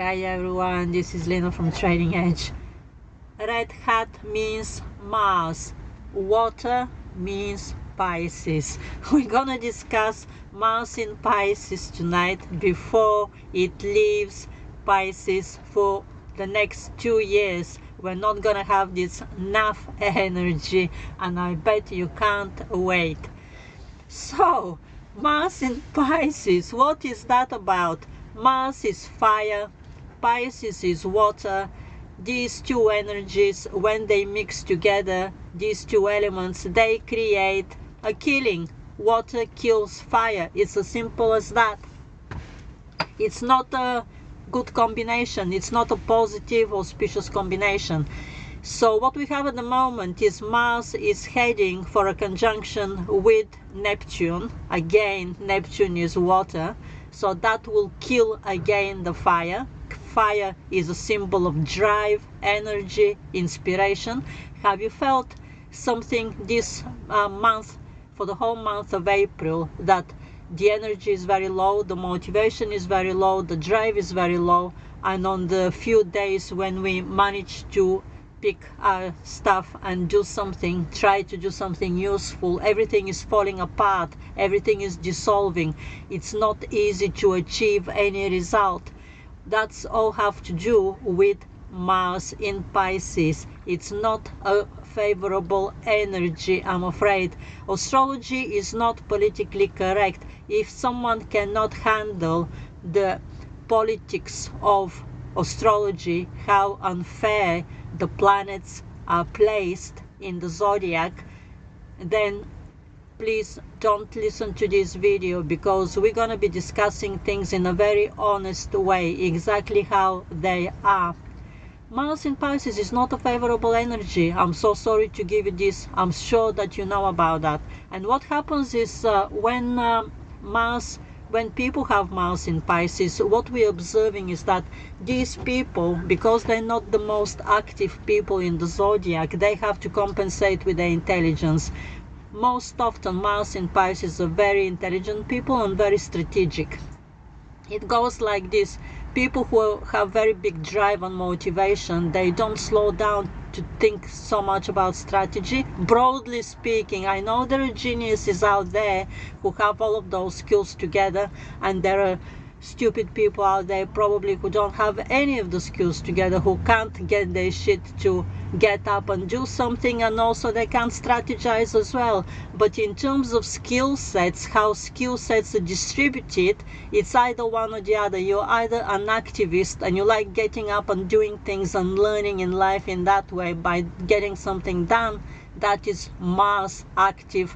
Hi everyone, this is Lena from Trading Edge. Red hat means Mars, water means Pisces. We're gonna discuss Mars in Pisces tonight before it leaves Pisces for the next 2 years. We're not gonna have this enough energy, and I bet you can't wait. So, Mars in Pisces, what is that about? Mars is fire, Pisces is water. These two energies, when they mix together, these two elements, they create a killing. Water kills fire. It's as simple as that. It's not a good combination. It's not a positive, auspicious combination. So what we have at the moment is Mars is heading for a conjunction with Neptune. Again, Neptune is water, so that will kill again the fire. Fire is a symbol of drive, energy, inspiration. Have you felt something this month, for the whole month of April, that the energy is very low, the motivation is very low, the drive is very low, and on the few days when we manage to pick our stuff and do something, try to do something useful, everything is falling apart, everything is dissolving. It's not easy to achieve any result. That's all have to do with Mars in Pisces. It's not a favorable energy, I'm afraid. Astrology is not politically correct. If someone cannot handle the politics of astrology, how unfair the planets are placed in the zodiac, then please don't listen to this video, because we're going to be discussing things in a very honest way, exactly how they are. Mars in Pisces is not a favorable energy. I'm so sorry to give you this. I'm sure that you know about that. And what happens is when people have Mars in Pisces, what we're observing is that these people, because they're not the most active people in the zodiac, they have to compensate with their intelligence. Most often Mars in Pisces are very intelligent people and very strategic. It goes like this: people who have very big drive and motivation, they don't slow down to think so much about strategy. Broadly speaking, I know there are geniuses out there who have all of those skills together, and there are stupid people out there probably who don't have any of the skills together, who can't get their shit to get up and do something, and also they can't strategize as well. But in terms of skill sets, how skill sets are distributed, it's either one or the other. You're either an activist and you like getting up and doing things and learning in life in that way by getting something done, that is Mars active,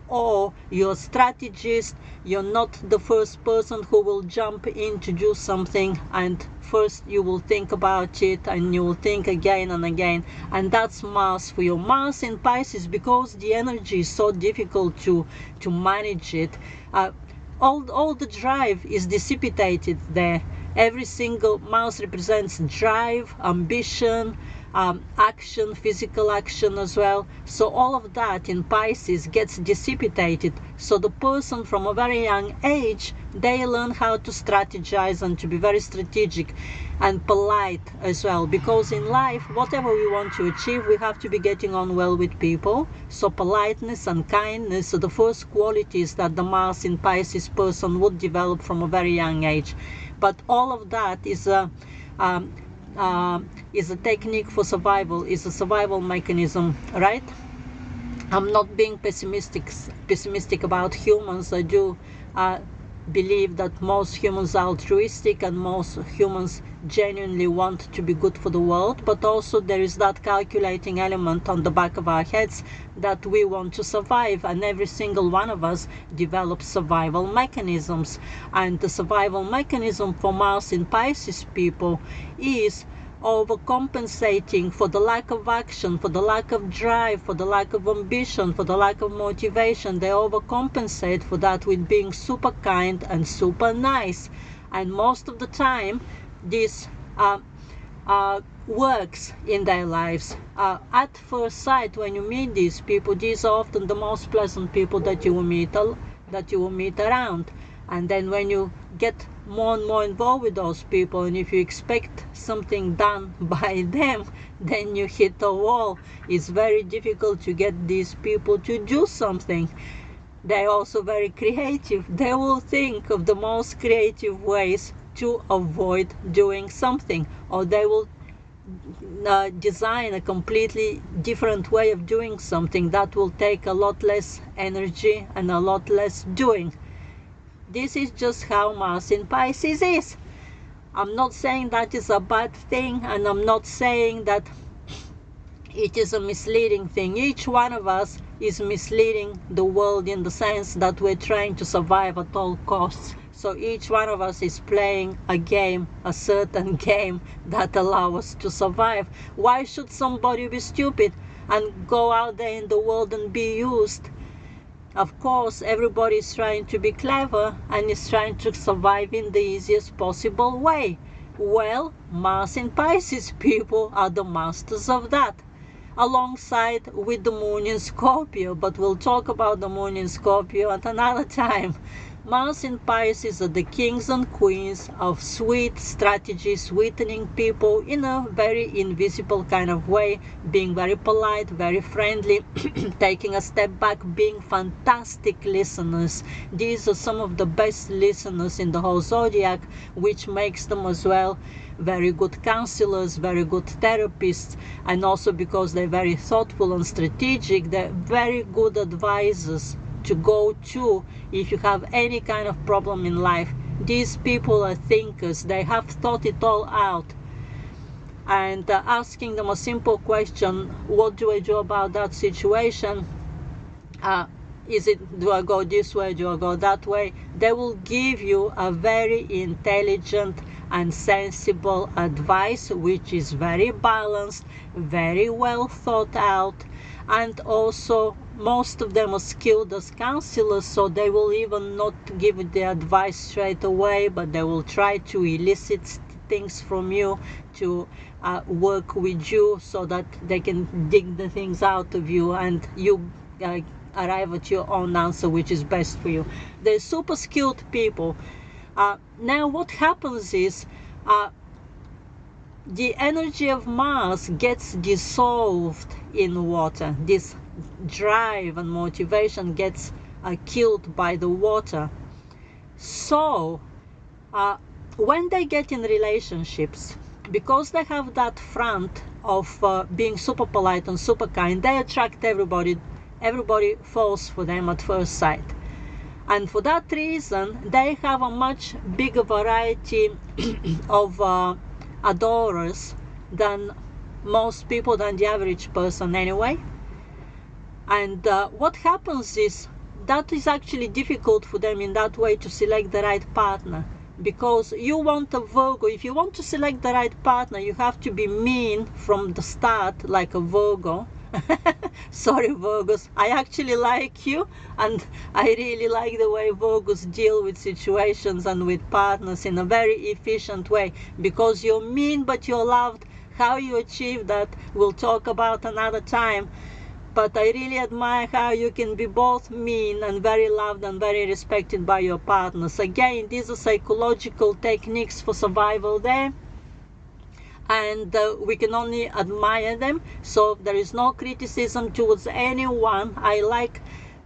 or you're a strategist. You're not the first person who will jump in to do something, and first you will think about it and you will think again and again, and that's Mars for you. Mars in Pisces, because the energy is so difficult to manage it, all the drive is dissipated there. Every single Mars represents drive, ambition, action, physical action as well. So all of that in Pisces gets dissipated. So the person from a very young age, they learn how to strategize and to be very strategic and polite as well, because in life, whatever we want to achieve, we have to be getting on well with people. So politeness and kindness are the first qualities that the Mars in Pisces person would develop from a very young age. But all of that is a technique for survival, is a survival mechanism, right? I'm not being pessimistic about humans. I do believe that most humans are altruistic and most humans genuinely want to be good for the world, but also there is that calculating element on the back of our heads that we want to survive, and every single one of us develops survival mechanisms. And the survival mechanism for Mars in Pisces people is overcompensating for the lack of action, for the lack of drive, for the lack of ambition, for the lack of motivation. They overcompensate for that with being super kind and super nice. And most of the time, this works in their lives. At first sight, when you meet these people, these are often the most pleasant people that you will meet around. And then when you get more and more involved with those people, and if you expect something done by them, then you hit a wall. It's very difficult to get these people to do something. They're also very creative. They will think of the most creative ways to avoid doing something, or they will design a completely different way of doing something that will take a lot less energy and a lot less doing. This is just how Mars in Pisces is. I'm not saying that is a bad thing, and I'm not saying that it is a misleading thing. Each one of us is misleading the world in the sense that we're trying to survive at all costs. So each one of us is playing a game, a certain game that allows us to survive. Why should somebody be stupid and go out there in the world and be used? Of course, everybody is trying to be clever and is trying to survive in the easiest possible way. Well, Mars in Pisces people are the masters of that, alongside with the moon in Scorpio, but we'll talk about the moon in Scorpio at another time. Mars in Pisces are the kings and queens of sweet strategy, sweetening people in a very invisible kind of way, being very polite, very friendly, taking a step back, being fantastic listeners. These are some of the best listeners in the whole zodiac, which makes them as well very good counselors, very good therapists, and also because they're very thoughtful and strategic, they're very good advisors to go to if you have any kind of problem in life. These people are thinkers. They have thought it all out, and asking them a simple question, what do I do about that situation? Do I go this way, do I go that way? They will give you a very intelligent and sensible advice, which is very balanced, very well thought out, and also most of them are skilled as counselors, so they will even not give the advice straight away, but they will try to elicit things from you, to work with you so that they can dig the things out of you, and you arrive at your own answer, which is best for you. They're super skilled people. Now what happens is the energy of Mars gets dissolved in water. This drive and motivation gets killed by the water. So when they get in relationships, because they have that front of being super polite and super kind, they attract everybody. Everybody falls for them at first sight. And for that reason, they have a much bigger variety of adorers than most people, than the average person anyway. And what happens is that is actually difficult for them in that way to select the right partner, because you want a Virgo. If you want to select the right partner, you have to be mean from the start, like a Virgo. Sorry, Virgos, I actually like you, and I really like the way Virgos deal with situations and with partners in a very efficient way, because you're mean but you're loved. How you achieve that we'll talk about another time, but I really admire how you can be both mean and very loved and very respected by your partners. Again, these are psychological techniques for survival there, and we can only admire them. So there is no criticism towards anyone. I like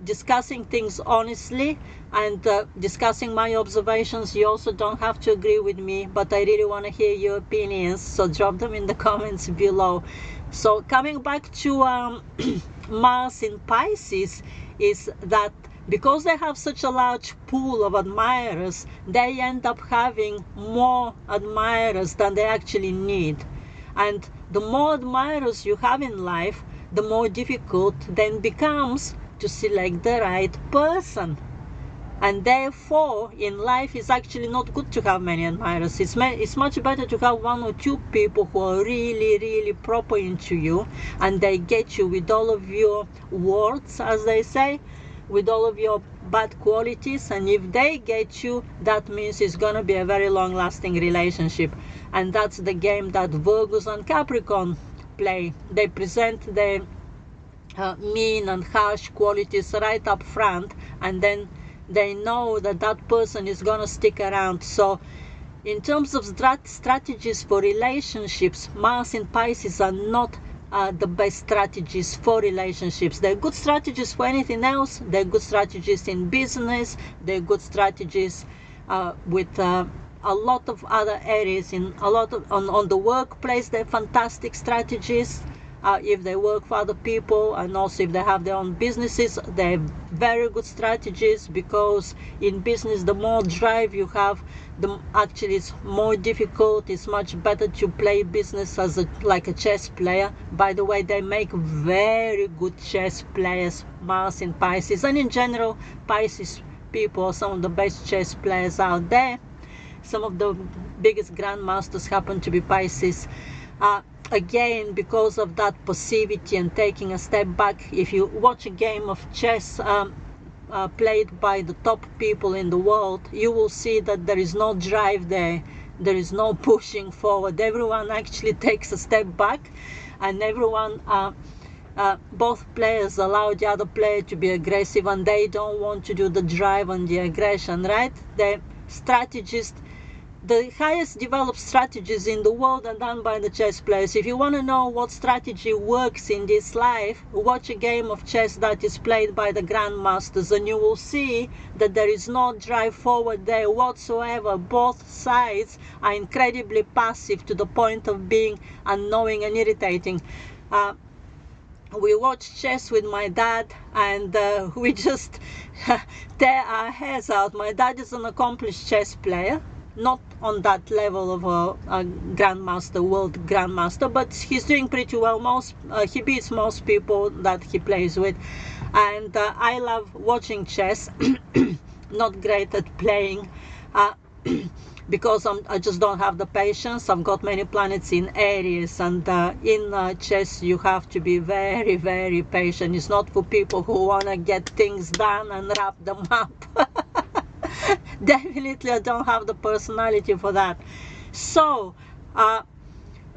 discussing things honestly and discussing my observations. You also don't have to agree with me, but I really want to hear your opinions, so drop them in the comments below. So coming back to Mars in Pisces, is that because they have such a large pool of admirers, they end up having more admirers than they actually need. And the more admirers you have in life, the more difficult then becomes to select the right person. And therefore, in life, it's actually not good to have many admirers. It's much better to have one or two people who are really, really proper into you, and they get you with all of your warts, as they say, with all of your bad qualities. And if they get you, that means it's going to be a very long-lasting relationship. And that's the game that Virgos and Capricorn play. They present their mean and harsh qualities right up front, and then they know that that person is gonna stick around. So in terms of strategies for relationships, Mars in Pisces are not the best strategies for relationships. They're good strategies for anything else. They're good strategies in business. They're good strategies with a lot of other areas. In a lot of on the workplace, they're fantastic strategies. If they work for other people, and also if they have their own businesses, they're very good strategies, because in business, the more drive you have, actually it's more difficult. It's much better to play business as like a chess player. By the way, they make very good chess players, Mars in Pisces, and in general, Pisces people are some of the best chess players out there. Some of the biggest grandmasters happen to be Pisces. Again, because of that passivity and taking a step back, if you watch a game of chess played by the top people in the world, you will see that there is no drive there. There is no pushing forward. Everyone actually takes a step back, and everyone, both players allow the other player to be aggressive, and they don't want to do the drive and the aggression, right? The strategist, the highest developed strategies in the world are done by the chess players. If you want to know what strategy works in this life, watch a game of chess that is played by the grandmasters, and you will see that there is no drive forward there whatsoever. Both sides are incredibly passive to the point of being annoying and irritating. We watch chess with my dad, and we just tear our hairs out. My dad is an accomplished chess player, not on that level of a grandmaster, world grandmaster, but he's doing pretty well. He beats most people that he plays with, and I love watching chess. Not great at playing, because I just don't have the patience. I've got many planets in Aries, and in chess you have to be very, very patient. It's not for people who want to get things done and wrap them up. Definitely I don't have the personality for that. So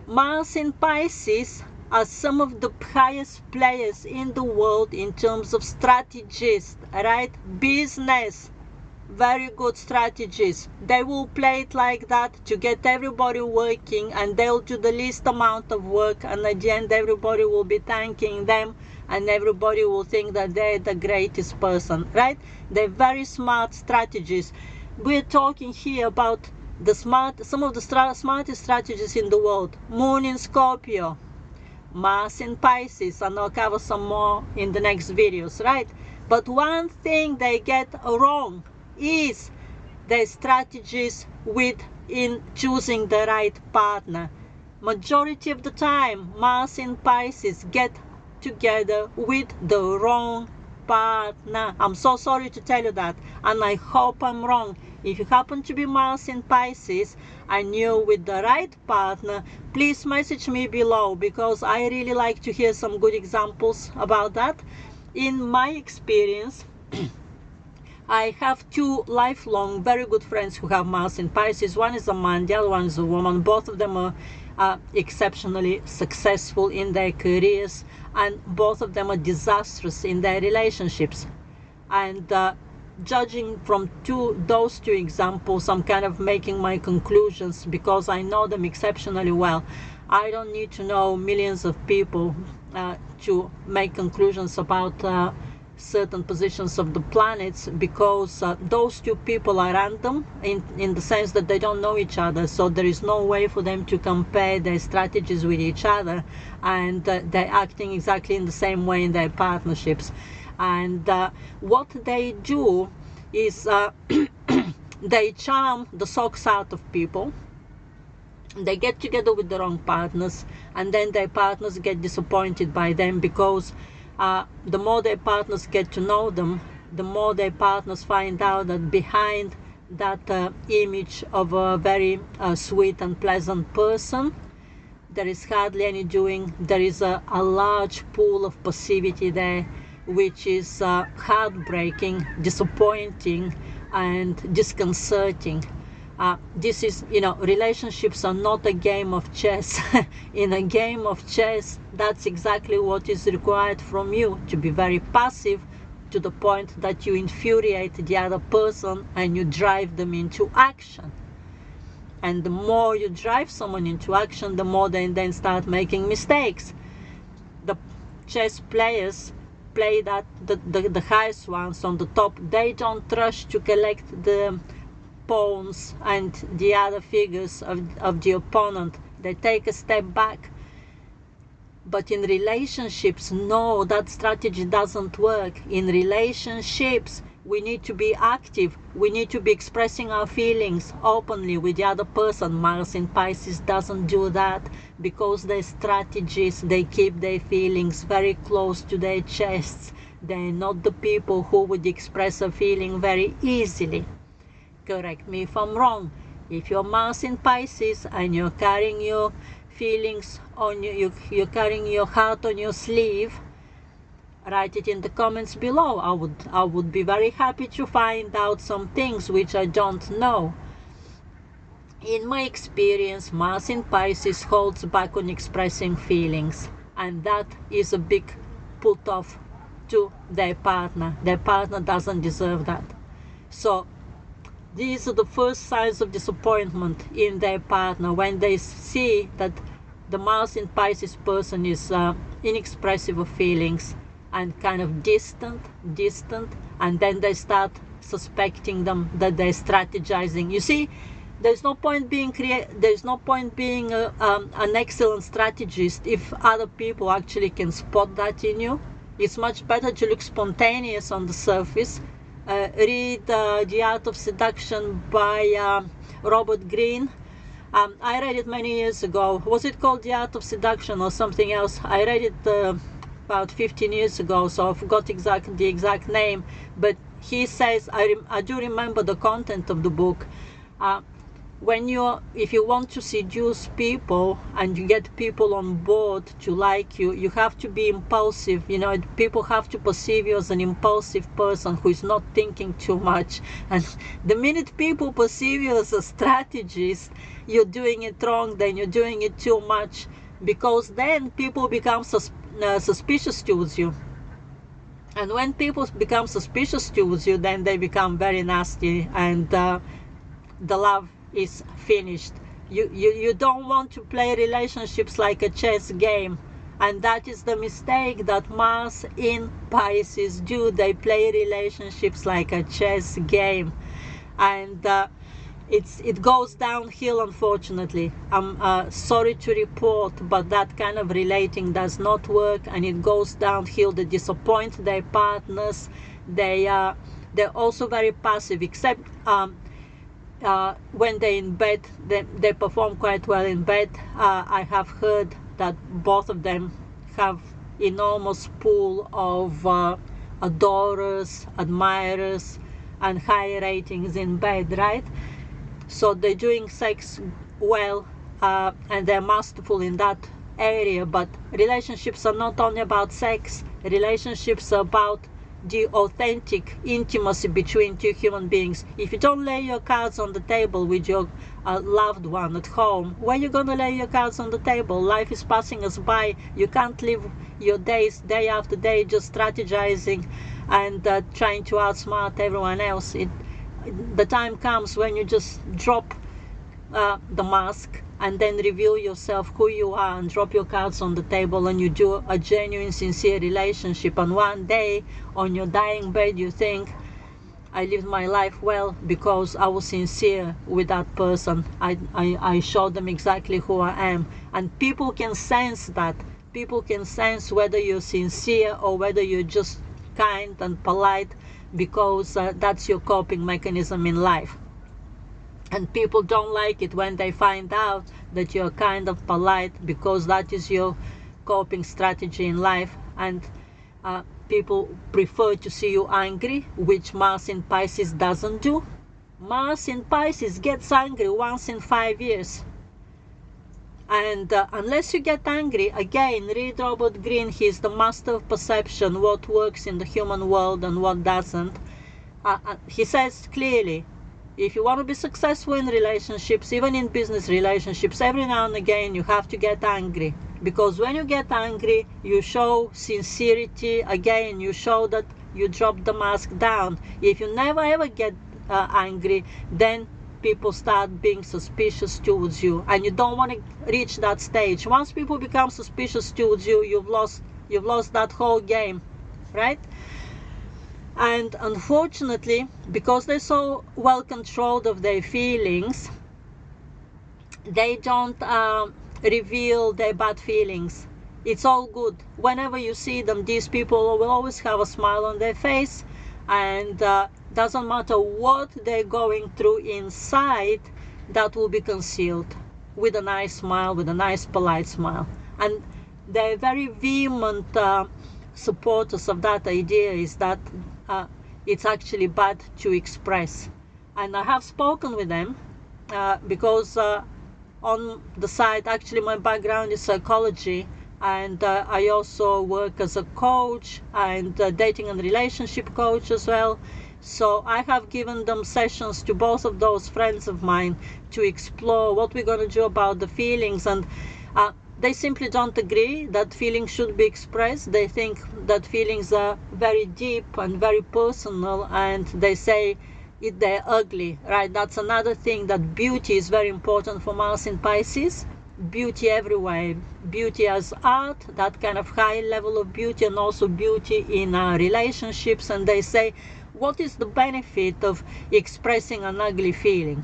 Mars in Pisces are some of the highest players in the world in terms of strategies, right? Business, very good strategies. They will play it like that to get everybody working, and they'll do the least amount of work, and at the end everybody will be thanking them, and everybody will think that they're the greatest person, right? They're very smart strategies. We're talking here about some of the smartest strategies in the world. Moon in Scorpio, Mars in Pisces, and I'll cover some more in the next videos, right? But one thing they get wrong is their strategies in choosing the right partner. Majority of the time, Mars in Pisces get together with the wrong partner. I'm so sorry to tell you that, and I hope I'm wrong. If you happen to be Mars in Pisces and you're with the right partner, please message me below, because I really like to hear some good examples about that. In my experience, I have two lifelong very good friends who have Mars in Pisces. One is a man, the other one is a woman. Both of them are exceptionally successful in their careers, and both of them are disastrous in their relationships. And judging from those two examples, I'm kind of making my conclusions, because I know them exceptionally well. I don't need to know millions of people to make conclusions about certain positions of the planets, because those two people are random in the sense that they don't know each other, so there is no way for them to compare their strategies with each other, and they're acting exactly in the same way in their partnerships. And what they do is they charm the socks out of people. They get together with the wrong partners, and then their partners get disappointed by them, because the more their partners get to know them, the more their partners find out that behind that image of a very sweet and pleasant person, there is hardly any doing. There is a large pool of passivity there, which is heartbreaking, disappointing, and disconcerting. This is, relationships are not a game of chess. In a game of chess, that's exactly what is required from you, to be very passive, to the point that you infuriate the other person and you drive them into action. And the more you drive someone into action, the more they then start making mistakes. The chess players play that the highest ones on the top. They don't rush to collect the pawns and the other figures of the opponent. They take a step back. But in relationships, no, that strategy doesn't work. In relationships, we need to be active. We need to be expressing our feelings openly with the other person. Mars in Pisces doesn't do that because their strategies, they keep their feelings very close to their chests. They're not the people who would express a feeling very easily. Correct me if I'm wrong. If you're Mars in Pisces and you're carrying your feelings on you, you're carrying your heart on your sleeve, write it in the comments below. I would be very happy to find out some things which I don't know. In my experience, Mars in Pisces holds back on expressing feelings, and that is a big put off to their partner. Their partner doesn't deserve that. So these are the first signs of disappointment in their partner, when they see that the Mars in Pisces person is inexpressive of feelings and kind of distant, and then they start suspecting them that they're strategizing. You see, there's no point being an excellent strategist if other people actually can spot that in you. It's much better to look spontaneous on the surface. Read The Art of Seduction by Robert Greene. I read it many years ago. Was it called The Art of Seduction or something else? I read it about 15 years ago, so I forgot the exact name. But he says, I do remember the content of the book. If you want to seduce people and you get people on board to like you, you have to be impulsive. You know, people have to perceive you as an impulsive person who is not thinking too much. And the minute people perceive you as a strategist, you're doing it wrong, then you're doing it too much, because then people become suspicious towards you. And when people become suspicious towards you, then they become very nasty, and the love is finished. You don't want to play relationships like a chess game, and that is the mistake that Mars in Pisces do. They play relationships like a chess game, and it goes downhill, unfortunately. I'm sorry to report, but that kind of relating does not work, and it goes downhill. They disappoint their partners. They're also very passive, except when they're in bed, they perform quite well in bed. I have heard that both of them have enormous pool of adorers, admirers, and high ratings in bed, right? So they're doing sex well, and they're masterful in that area. But relationships are not only about sex. Relationships are about the authentic intimacy between two human beings. If you don't lay your cards on the table with your loved one at home, where are you going to lay your cards on the table? Life is passing us by. You can't live your days day after day just strategizing and trying to outsmart everyone else. The time comes when you just drop the mask and then reveal yourself, who you are, and drop your cards on the table, and you do a genuine, sincere relationship. And one day on your dying bed you think, I lived my life well because I was sincere with that person. I showed them exactly who I am. And people can sense that. People can sense whether you're sincere or whether you're just kind and polite, because that's your coping mechanism in life. And people don't like it when they find out that you're kind of polite, because that is your coping strategy in life. And people prefer to see you angry, which Mars in Pisces doesn't do. Mars in Pisces gets angry once in 5 years. And unless you get angry, again, read Robert Greene. He's the master of perception, what works in the human world and what doesn't. He says clearly, if you want to be successful in relationships, even in business relationships, every now and again you have to get angry. Because when you get angry, you show sincerity. Again, you show that you drop the mask down. If you never ever get angry, then people start being suspicious towards you, and you don't want to reach that stage. Once people become suspicious towards you, you've lost that whole game, right? And unfortunately, because they're so well controlled of their feelings, they don't reveal their bad feelings. It's all good. Whenever you see them, these people will always have a smile on their face, and doesn't matter what they're going through inside, that will be concealed with a nice smile, with a nice polite smile. And they're very vehement supporters of that idea, is that it's actually bad to express. And I have spoken with them because on the side, actually my background is psychology, and I also work as a coach and dating and relationship coach as well. So I have given them sessions to both of those friends of mine to explore what we're going to do about the feelings, and they simply don't agree that feelings should be expressed. They think that feelings are very deep and very personal, and they say they're ugly, right? That's another thing, that beauty is very important for Mars in Pisces. Beauty everywhere, beauty as art, that kind of high level of beauty, and also beauty in relationships. And they say, what is the benefit of expressing an ugly feeling?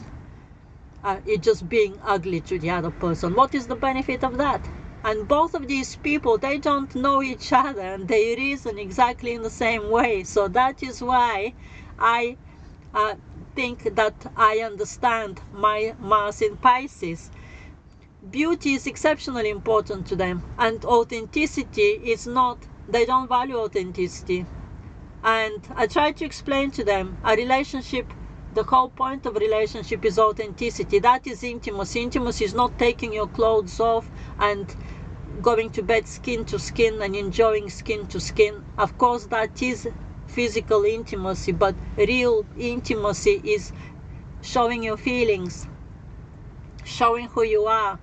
It just being ugly to the other person. What is the benefit of that? And both of these people, they don't know each other, and they reason exactly in the same way. So that is why I think that I understand my Mars in Pisces. Beauty is exceptionally important to them, and authenticity is not. They don't value authenticity. And I try to explain to them, a relationship, the whole point of a relationship is authenticity. That is intimacy. Intimacy is not taking your clothes off and going to bed skin to skin and enjoying skin to skin. Of course, that is physical intimacy, but real intimacy is showing your feelings, showing who you are.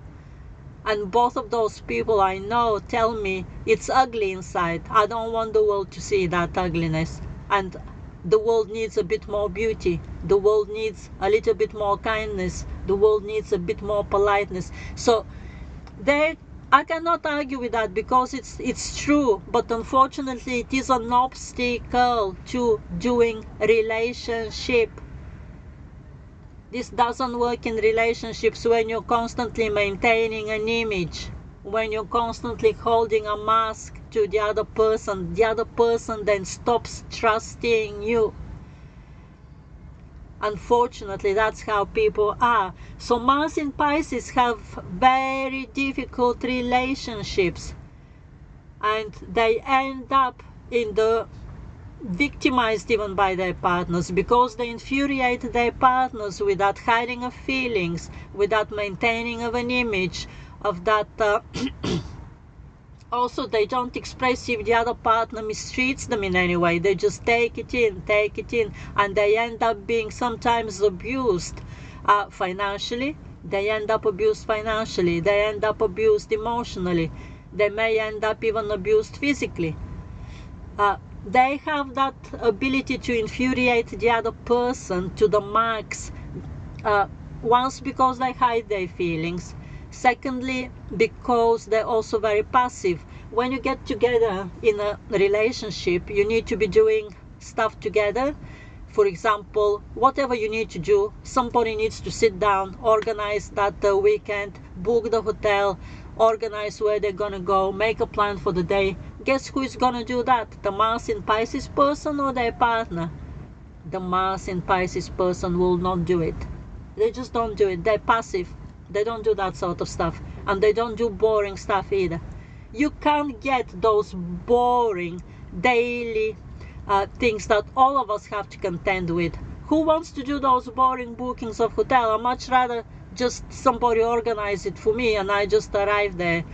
And both of those people I know tell me it's ugly inside. I don't want the world to see that ugliness. And the world needs a bit more beauty. The world needs a little bit more kindness. The world needs a bit more politeness. So I cannot argue with that, because it's true. But unfortunately, it is an obstacle to doing relationship. This doesn't work in relationships when you're constantly maintaining an image, when you're constantly holding a mask to the other person. The other person then stops trusting you. Unfortunately, that's how people are. So Mars in Pisces have very difficult relationships, and they end up in the victimized even by their partners, because they infuriate their partners with that hiding of feelings, with that maintaining of an image, of that also they don't express if the other partner mistreats them in any way. They just take it in, and they end up being sometimes abused financially. They end up abused financially. They end up abused emotionally. They may end up even abused physically. They have that ability to infuriate the other person to the max. Once, because they hide their feelings. Secondly, because they're also very passive. When you get together in a relationship, you need to be doing stuff together. For example, whatever you need to do, somebody needs to sit down, organize that weekend, book the hotel, organize where they're gonna go, make a plan for the day. Guess who is gonna do that? The Mars in Pisces person or their partner? The Mars in Pisces person will not do it. They just don't do it. They're passive. They don't do that sort of stuff. And they don't do boring stuff either. You can't get those boring daily things that all of us have to contend with. Who wants to do those boring bookings of hotel? I'd much rather just somebody organize it for me and I just arrive there.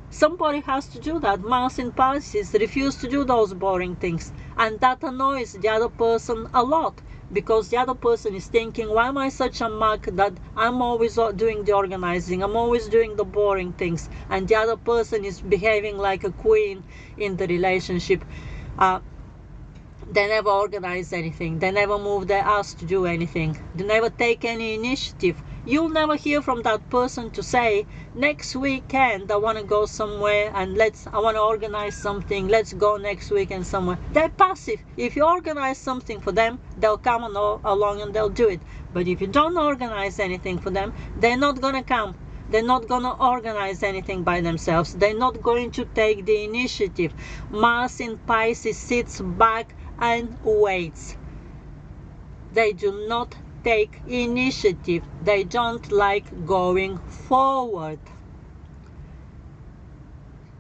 Somebody has to do that. Mars in Pisces refuse to do those boring things, and that annoys the other person a lot, because the other person is thinking, why am I such a mug that I'm always doing the organizing, I'm always doing the boring things, and the other person is behaving like a queen in the relationship. They never organize anything. They never move their ass to do anything. They never take any initiative. You'll never hear from that person to say, next weekend I want to go somewhere and I want to organize something. Let's go next weekend somewhere. They're passive. If you organize something for them, they'll come along and they'll do it. But if you don't organize anything for them, they're not going to come. They're not going to organize anything by themselves. They're not going to take the initiative. Mars in Pisces sits back and waits. They do not take initiative. They don't like going forward.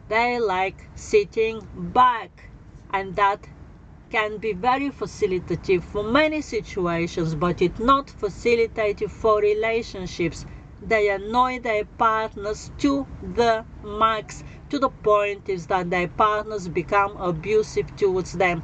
They like sitting back, and that can be very facilitative for many situations, but it's not facilitative for relationships. They annoy their partners to the max, to the point is that their partners become abusive towards them.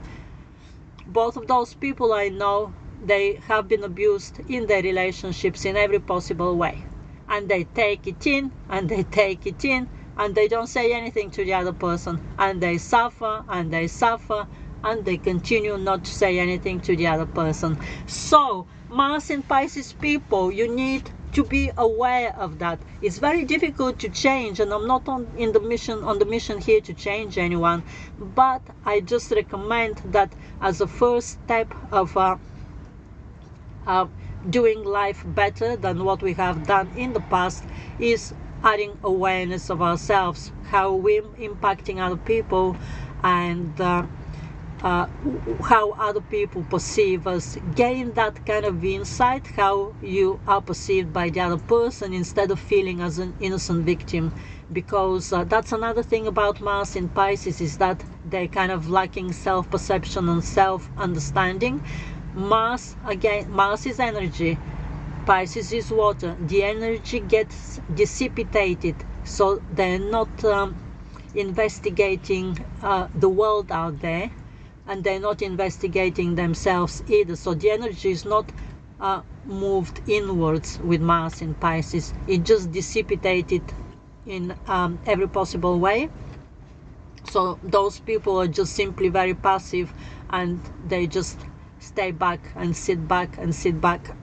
Both of those people I know, they have been abused in their relationships in every possible way. And they take it in, and they take it in, and they don't say anything to the other person. And they suffer, and they suffer, and they continue not to say anything to the other person. So, Mars in Pisces people, you need to be aware of that. It's very difficult to change, and I'm not on the mission here to change anyone, but I just recommend that as a first step of doing life better than what we have done in the past is adding awareness of ourselves, how we're impacting other people, and how other people perceive us. Gain that kind of insight, how you are perceived by the other person, instead of feeling as an innocent victim. Because that's another thing about Mars in Pisces, is that they're kind of lacking self-perception and self-understanding. Mars is energy, Pisces is water. The energy gets dissipated, so they're not investigating the world out there, and they're not investigating themselves either. So the energy is not moved inwards with Mars in Pisces. It just dissipated in every possible way. So those people are just simply very passive, and they just stay back and sit back and sit back.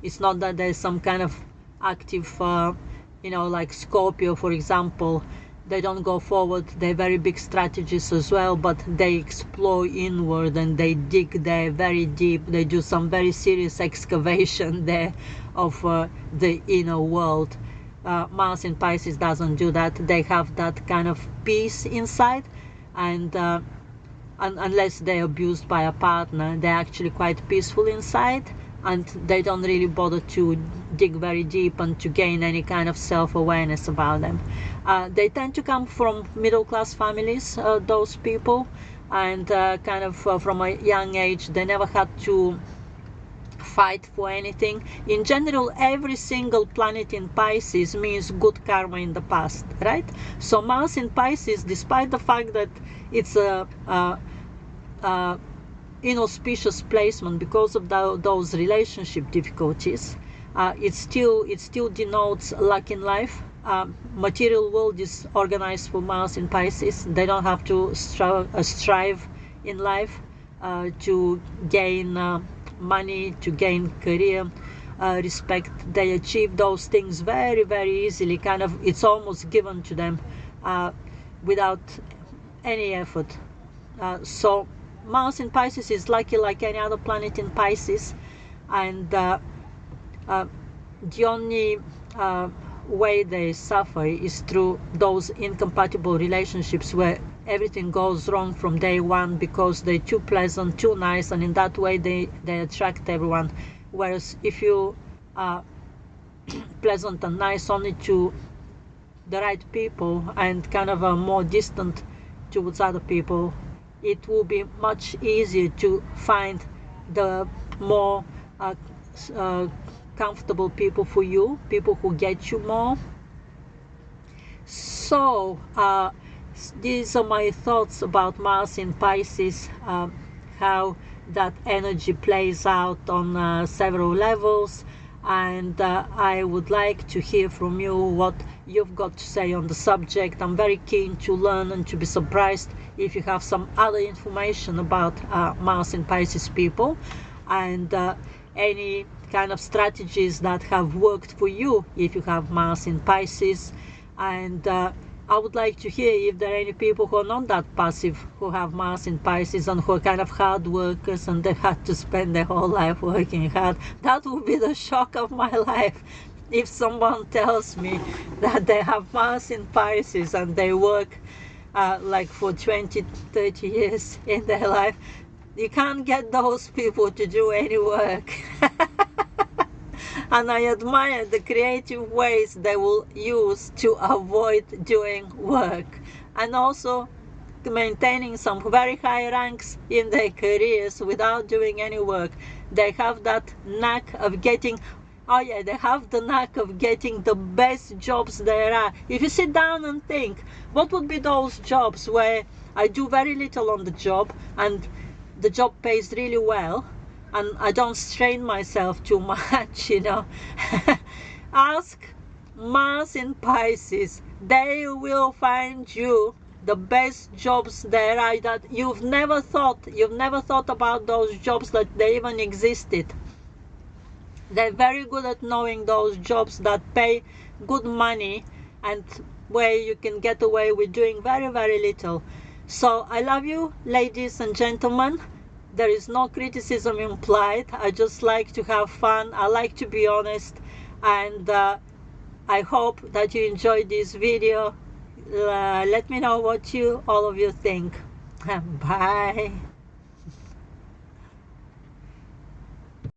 It's not that there's some kind of active, like Scorpio, for example. They don't go forward. They're very big strategists as well, but they explore inward and they dig there very deep. They do some very serious excavation there of the inner world. Mars in Pisces doesn't do that. They have that kind of peace inside, and unless they're abused by a partner, they're actually quite peaceful inside, and they don't really bother to dig very deep and to gain any kind of self-awareness about them. They tend to come from middle-class families, those people, and kind of from a young age, they never had to fight for anything. In general, every single planet in Pisces means good karma in the past, right? So Mars in Pisces, despite the fact that it's a inauspicious placement because of those relationship difficulties, it still denotes luck in life. Material world is organized for Mars in Pisces. They don't have to strive in life to gain money, to gain career, respect. They achieve those things very, very easily. Kind of, it's almost given to them without any effort. So Mars in Pisces is lucky like any other planet in Pisces, and the only way they suffer is through those incompatible relationships where everything goes wrong from day one because they're too pleasant, too nice, and in that way they attract everyone. Whereas if you are pleasant and nice only to the right people and kind of more distant towards other people, it will be much easier to find the more comfortable people for you, people who get you more. So these are my thoughts about Mars in Pisces, how that energy plays out on several levels, and I would like to hear from you what you've got to say on the subject. I'm very keen to learn and to be surprised if you have some other information about Mars in Pisces people, and any kind of strategies that have worked for you if you have Mars in Pisces. And I would like to hear if there are any people who are not that passive, who have Mars in Pisces and who are kind of hard workers and they had to spend their whole life working hard. That would be the shock of my life if someone tells me that they have Mars in Pisces and they work like for 20, 30 years in their life. You can't get those people to do any work. And I admire the creative ways they will use to avoid doing work, and also maintaining some very high ranks in their careers without doing any work. They have that knack of getting, oh yeah, they have the knack of getting the best jobs there are. If you sit down and think, what would be those jobs where I do very little on the job and the job pays really well, and I don't strain myself too much, you know. Ask Mars in Pisces. They will find you the best jobs there are that you've never thought about those jobs that they even existed. They're very good at knowing those jobs that pay good money and where you can get away with doing very, very little. So I love you, ladies and gentlemen. There is no criticism implied. I just like to have fun. I like to be honest, and I hope that you enjoyed this video. Let me know what all of you think. Bye.